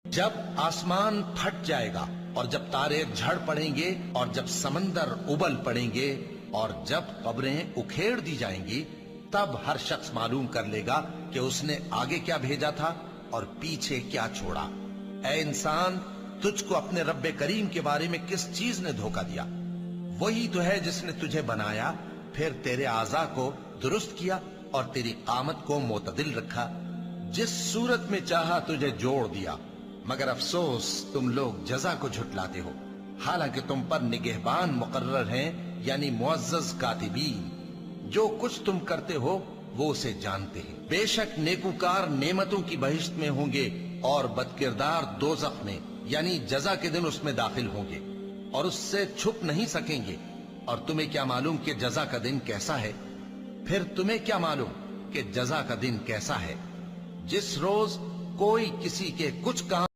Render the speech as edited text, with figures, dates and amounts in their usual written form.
جب آسمان پھٹ جائے گا اور جب تارے جھڑ پڑیں گے اور جب سمندر ابل پڑیں گے اور جب قبریں اکھیڑ دی جائیں گی، تب ہر شخص معلوم کر لے گا کہ اس نے آگے کیا بھیجا تھا اور پیچھے کیا چھوڑا۔ اے انسان، تجھ کو اپنے رب کریم کے بارے میں کس چیز نے دھوکہ دیا؟ وہی تو ہے جس نے تجھے بنایا، پھر تیرے اعضاء کو درست کیا اور تیری قامت کو معتدل رکھا، جس صورت میں چاہا تجھے جوڑ دیا۔ مگر افسوس تم لوگ جزا کو جھٹلاتے ہو، حالانکہ تم پر نگہبان مقرر ہیں، یعنی معزز کاتبین۔ جو کچھ تم کرتے ہو وہ اسے جانتے ہیں۔ بے شک نیکوکار نعمتوں کی بہشت میں ہوں گے اور بدکردار دوزخ میں، یعنی جزا کے دن اس میں داخل ہوں گے اور اس سے چھپ نہیں سکیں گے۔ اور تمہیں کیا معلوم کہ جزا کا دن کیسا ہے؟ پھر تمہیں کیا معلوم کہ جزا کا دن کیسا ہے؟ جس روز کوئی کسی کے کچھ کام